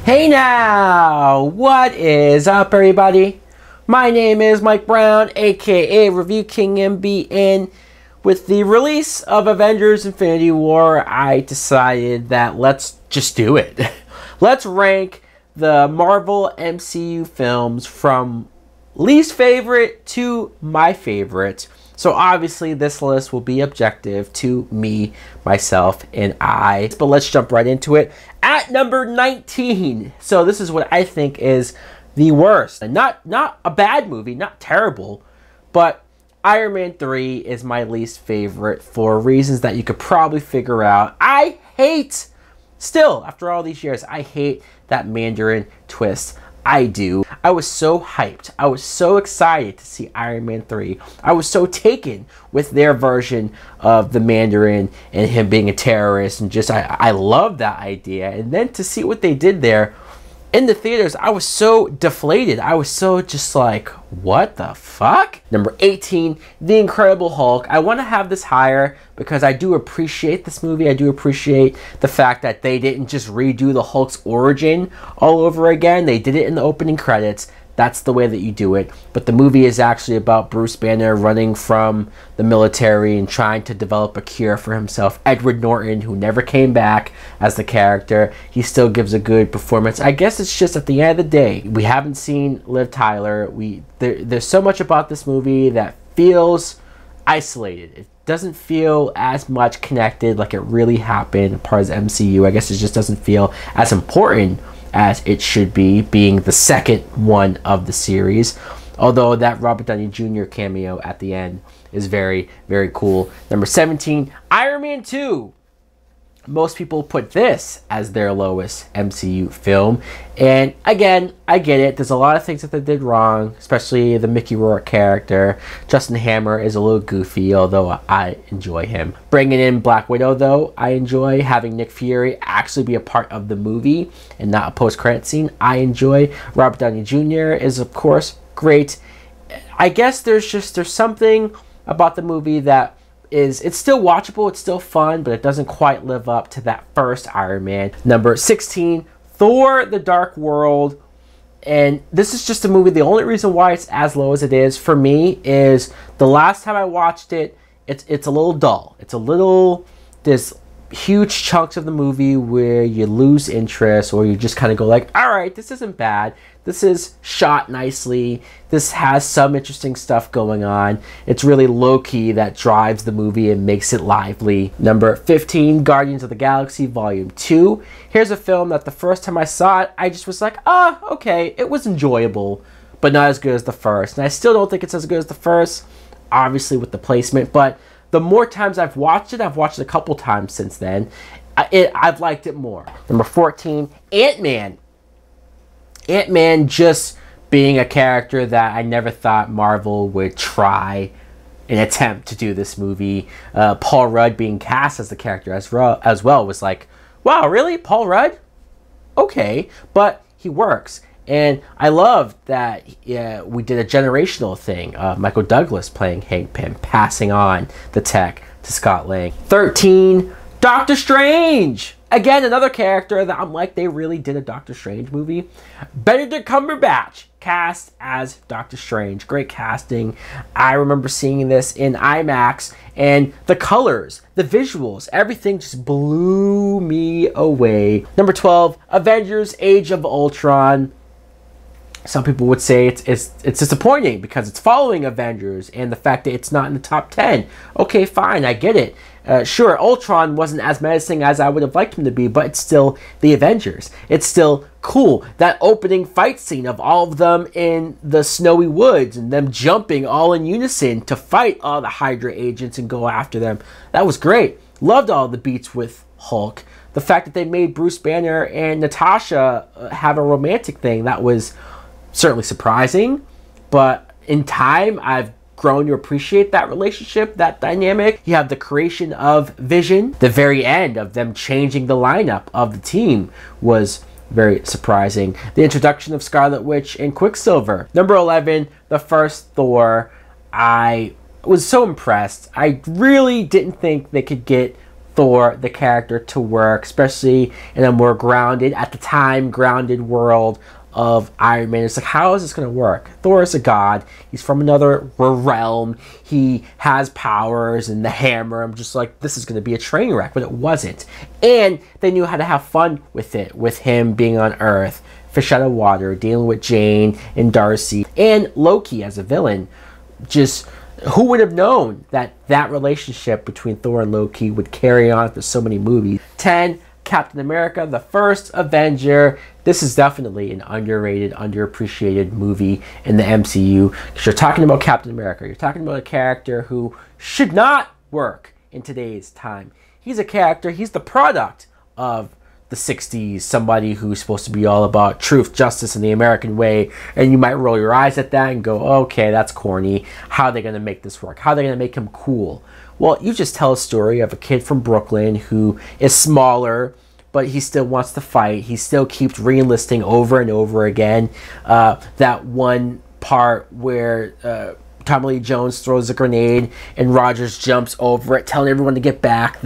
Hey now, what is up everybody? My name is Mike Brown, aka ReviewKingMB, and with the release of Avengers Infinity War, I decided that let's just do it. Let's rank the Marvel MCU films from least favorite to my favorite. So obviously this list will be objective to me, myself, and I. But let's jump right into it. At number 19. So this is what I think is the worst. And not a bad movie, not terrible, but Iron Man 3 is my least favorite for reasons that you could probably figure out. I hate, still, after all these years, I hate that Mandarin twist. I do. I was so hyped. I was so excited to see Iron Man 3. I was so taken with their version of the Mandarin and him being a terrorist, and just I loved that idea. And then to see what they did there in the theaters, I was so deflated. I was so just like, what the fuck? Number 18, The Incredible Hulk. I want to have this higher because I do appreciate this movie. I do appreciate the fact that they didn't just redo the Hulk's origin all over again. They did it in the opening credits. That's the way that you do it. But the movie is actually about Bruce Banner running from the military and trying to develop a cure for himself. Edward Norton, who never came back as the character, he still gives a good performance. I guess it's just at the end of the day, we haven't seen Liv Tyler. There's so much about this movie that feels isolated. It doesn't feel as much connected like it really happened part of the MCU. I guess it just doesn't feel as important as it should be, being the second one of the series. Although that Robert Downey Jr. cameo at the end is very, very cool. Number 17, Iron Man 2. Most people put this as their lowest MCU film. And again, I get it. There's a lot of things that they did wrong, especially the Mickey Rourke character. Justin Hammer is a little goofy, although I enjoy him. Bringing in Black Widow, though, I enjoy. Having Nick Fury actually be a part of the movie and not a post-credit scene, I enjoy. Robert Downey Jr. is, of course, great. I guess there's something about the movie that it's still watchable, it's still fun, but it doesn't quite live up to that first Iron Man. Number 16, Thor: The Dark World. And this is just a movie, the only reason why it's as low as it is for me is the last time I watched it, it's a little dull. It's a little, there's huge chunks of the movie where you lose interest, or you just kind of go like, all right, this isn't bad. This is shot nicely. This has some interesting stuff going on. It's really low-key that drives the movie and makes it lively. Number 15, Guardians of the Galaxy Volume 2. Here's a film that the first time I saw it, I just was like, okay, it was enjoyable, but not as good as the first. And I still don't think it's as good as the first, obviously with the placement, but the more times I've watched it a couple times since then, I've liked it more. Number 14, Ant-Man. Ant-Man just being a character that I never thought Marvel would try an attempt to do this movie. Paul Rudd being cast as the character as well was like, wow, really? Paul Rudd? Okay, but he works. And I love that we did a generational thing. Michael Douglas playing Hank Pym, passing on the tech to Scott Lang. 13, Doctor Strange. Again, another character that I'm like, they really did a Doctor Strange movie. Benedict Cumberbatch cast as Doctor Strange. Great casting. I remember seeing this in IMAX, and the colors, the visuals, everything just blew me away. Number 12, Avengers Age of Ultron. Some people would say it's disappointing because it's following Avengers, and the fact that it's not in the top 10. Okay, fine, I get it. Sure, Ultron wasn't as menacing as I would have liked him to be, but it's still the Avengers. It's still cool. That opening fight scene of all of them in the snowy woods and them jumping all in unison to fight all the Hydra agents and go after them. That was great. Loved all the beats with Hulk. The fact that they made Bruce Banner and Natasha have a romantic thing, that was certainly surprising, but in time I've grown to appreciate that relationship, that dynamic. You have the creation of Vision. The very end of them changing the lineup of the team was very surprising. The introduction of Scarlet Witch and Quicksilver. Number 11, the first Thor. I was so impressed. I really didn't think they could get Thor, the character, to work, especially in a more grounded, at the time, grounded world of Iron Man. It's like, how is this going to work? Thor is a god. He's from another realm. He has powers and the hammer. I'm just like, this is going to be a train wreck, but it wasn't. And they knew how to have fun with it, with him being on Earth, fish out of water, dealing with Jane and Darcy, and Loki as a villain. Just, who would have known that that relationship between Thor and Loki would carry on for so many movies? 10, Captain America, the first Avenger. This is definitely an underrated, underappreciated movie in the MCU. Because you're talking about Captain America. You're talking about a character who should not work in today's time. He's a character, he's the product of the 60s, somebody who's supposed to be all about truth, justice, and the American way, and you might roll your eyes at that and go, okay, that's corny. How are they going to make this work? How are they going to make him cool? Well, you just tell a story of a kid from Brooklyn who is smaller, but he still wants to fight. He still keeps re-enlisting over and over again. That one part where Tommy Lee Jones throws a grenade and Rogers jumps over it, telling everyone to get back.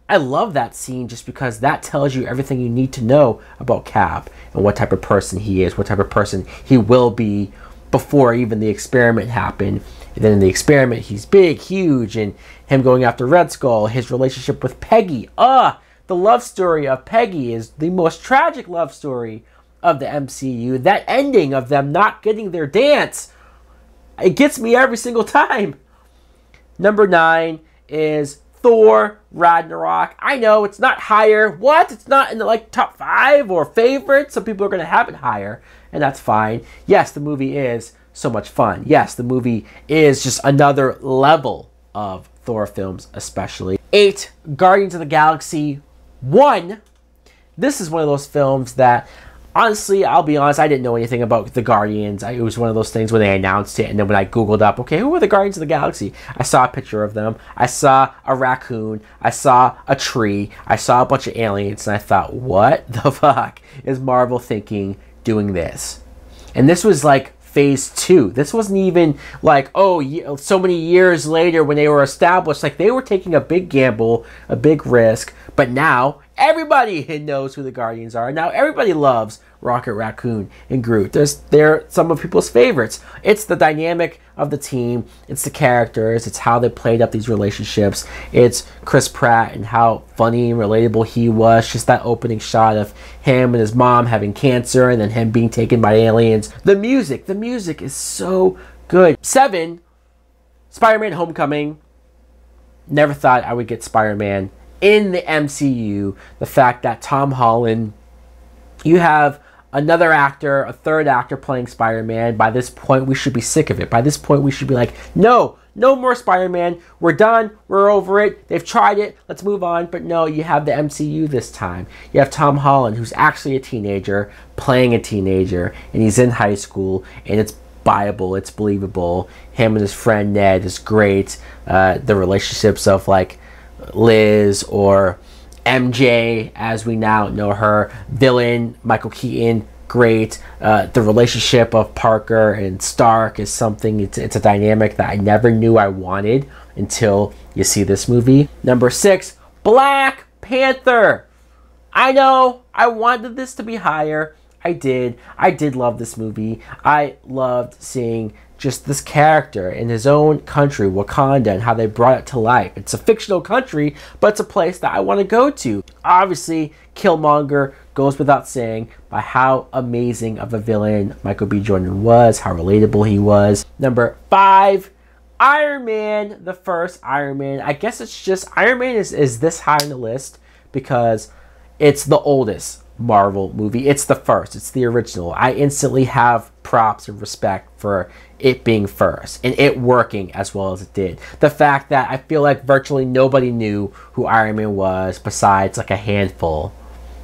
I love that scene just because that tells you everything you need to know about Cap and what type of person he is, what type of person he will be before even the experiment happened. And then in the experiment, he's big, huge, and him going after Red Skull, his relationship with Peggy. The love story of Peggy is the most tragic love story of the MCU. That ending of them not getting their dance, it gets me every single time. Number 9 is Thor Ragnarok. I know it's not higher. What? It's not in the like top 5 or favorite. Some people are going to have it higher, and that's fine. Yes, the movie is so much fun. Yes, the movie is just another level of Thor films, especially. 8, Guardians of the Galaxy 1. This is one of those films that, honestly, I'll be honest, I didn't know anything about the Guardians. It was one of those things when they announced it, and then when I Googled up, okay, who are the Guardians of the Galaxy? I saw a picture of them. I saw a raccoon. I saw a tree. I saw a bunch of aliens, and I thought, what the fuck is Marvel thinking doing this? And this was like phase 2. This wasn't even like, oh, so many years later when they were established. Like, they were taking a big gamble, a big risk, but now everybody knows who the Guardians are. Now everybody loves Rocket Raccoon and Groot. They're some of people's favorites. It's the dynamic of the team. It's the characters. It's how they played up these relationships. It's Chris Pratt and how funny and relatable he was. Just that opening shot of him and his mom having cancer and then him being taken by aliens. The music is so good. 7, Spider-Man Homecoming. Never thought I would get Spider-Man in the MCU. The fact that Tom Holland, you have another actor, a third actor playing Spider-Man. By this point, we should be sick of it. By this point, we should be like, no more Spider-Man. We're done. We're over it. They've tried it. Let's move on. But no, you have the MCU this time. You have Tom Holland, who's actually a teenager, playing a teenager, and he's in high school, and it's viable. It's believable. Him and his friend Ned is great. The relationships of like Liz or MJ, as we now know her, villain Michael Keaton, great. The relationship of Parker and Stark is something, it's a dynamic that I never knew I wanted until you see this movie. Number 6, Black Panther. I know I wanted this to be higher. I did love this movie. I loved seeing just this character in his own country, Wakanda, and how they brought it to life. It's a fictional country, but it's a place that I want to go to. Obviously, Killmonger goes without saying by how amazing of a villain Michael B. Jordan was, how relatable he was. Number 5, Iron Man, the first Iron Man. I guess it's just Iron Man is this high on the list because it's the oldest Marvel movie. It's the first. It's the original. I instantly have props and respect for it being first and it working as well as it did. The fact that I feel like virtually nobody knew who Iron Man was besides like a handful,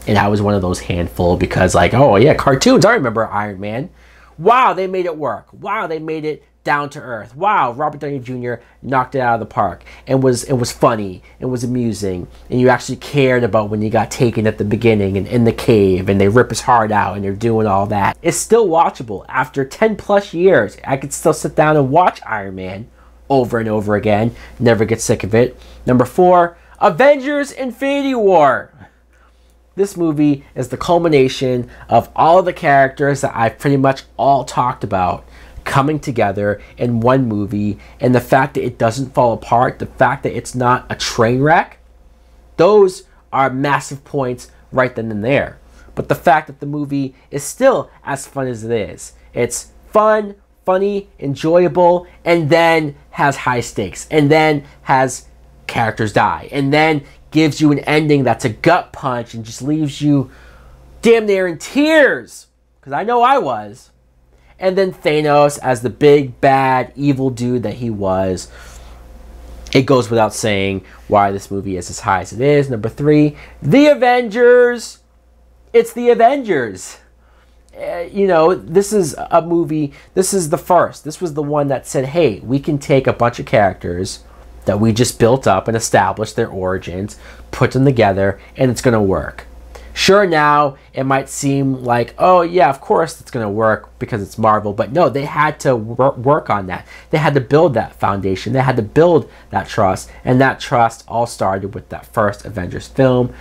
and I was one of those handful because like, oh yeah, cartoons, I remember Iron Man. Wow, they made it work. Wow, they made it down to earth. Wow, Robert Downey Jr. knocked it out of the park and was funny and was amusing, and you actually cared about when he got taken at the beginning and in the cave and they rip his heart out and they're doing all that. It's still watchable after 10 plus years. I could still sit down and watch Iron Man over and over again, never get sick of it. Number 4, Avengers Infinity War. This movie is the culmination of all of the characters that I've pretty much all talked about coming together in one movie, and the fact that it doesn't fall apart, the fact that it's not a train wreck, those are massive points right then and there. But the fact that the movie is still as fun as it is. It's fun, funny, enjoyable, and then has high stakes, and then has characters die, and then gives you an ending that's a gut punch and just leaves you damn near in tears, because I know I was. And then Thanos as the big, bad, evil dude that he was. It goes without saying why this movie is as high as it is. Number 3, The Avengers. It's The Avengers. You know, this is a movie, this is the first. This was the one that said, hey, we can take a bunch of characters that we just built up and established their origins, put them together, and it's going to work. Sure, now it might seem like, oh yeah, of course it's going to work because it's Marvel, but no, they had to work on that. They had to build that foundation. They had to build that trust, and that trust all started with that first Avengers film.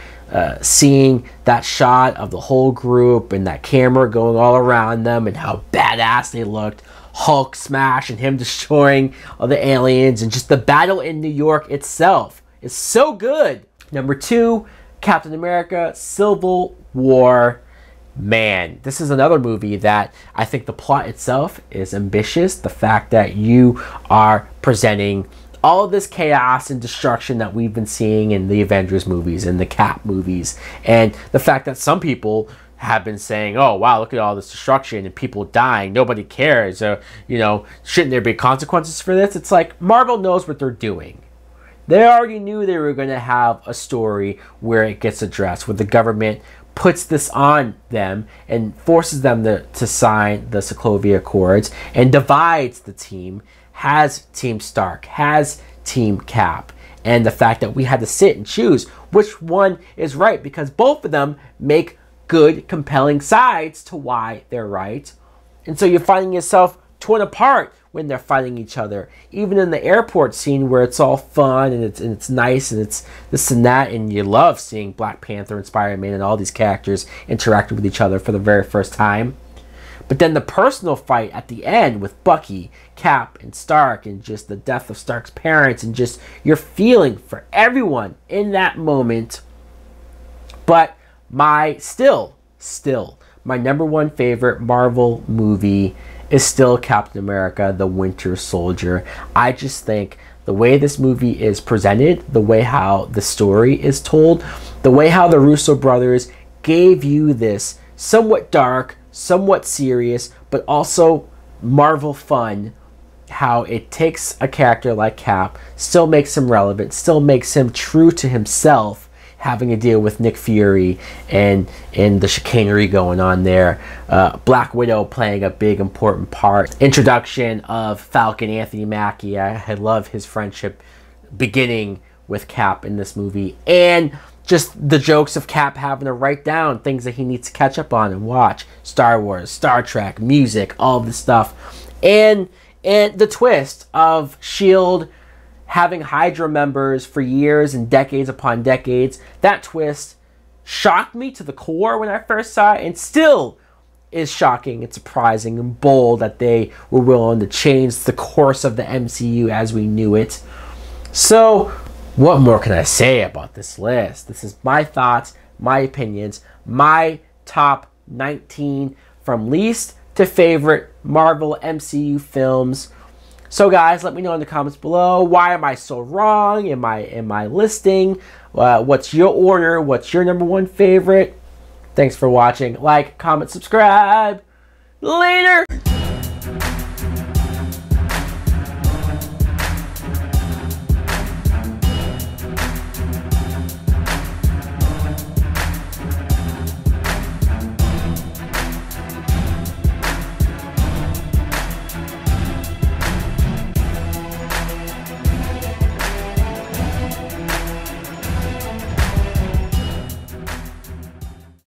Seeing that shot of the whole group and that camera going all around them and how badass they looked. Hulk smash and him destroying all the aliens, and just the battle in New York itself is so good. Number 2, Captain America Civil War. Man, this is another movie that I think the plot itself is ambitious. The fact that you are presenting all of this chaos and destruction that we've been seeing in the Avengers movies and the Cap movies, and the fact that some people have been saying, oh wow, look at all this destruction and people dying, nobody cares, you know, shouldn't there be consequences for this? It's like Marvel knows what they're doing. They already knew they were going to have a story where it gets addressed, where the government puts this on them and forces them to sign the Sokovia Accords and divides the team, has Team Stark, has Team Cap. And the fact that we had to sit and choose which one is right, because both of them make good, compelling sides to why they're right. And so you're finding yourself torn apart when they're fighting each other. Even in the airport scene where it's all fun and it's nice and it's this and that, and you love seeing Black Panther and Spider-Man and all these characters interacting with each other for the very first time. But then the personal fight at the end with Bucky, Cap, and Stark, and just the death of Stark's parents, and just your feeling for everyone in that moment. But my my number 1 favorite Marvel movie is still Captain America, the Winter Soldier. I just think the way this movie is presented, the way how the story is told, the way how the Russo brothers gave you this somewhat dark, somewhat serious, but also Marvel fun, how it takes a character like Cap, still makes him relevant, still makes him true to himself, having to deal with Nick Fury and the chicanery going on there. Black Widow playing a big important part. Introduction of Falcon Anthony Mackie. I love his friendship beginning with Cap in this movie. And just the jokes of Cap having to write down things that he needs to catch up on and watch. Star Wars, Star Trek, music, all of this stuff. And the twist of S.H.I.E.L.D. having Hydra members for years and decades upon decades. That twist shocked me to the core when I first saw it, and still is shocking and surprising and bold that they were willing to change the course of the MCU as we knew it. So, what more can I say about this list? This is my thoughts, my opinions, my top 19 from least to favorite Marvel MCU films. So guys, let me know in the comments below, why am I so wrong in my listing? What's your order? What's your number 1 favorite? Thanks for watching. Like, comment, subscribe. Later!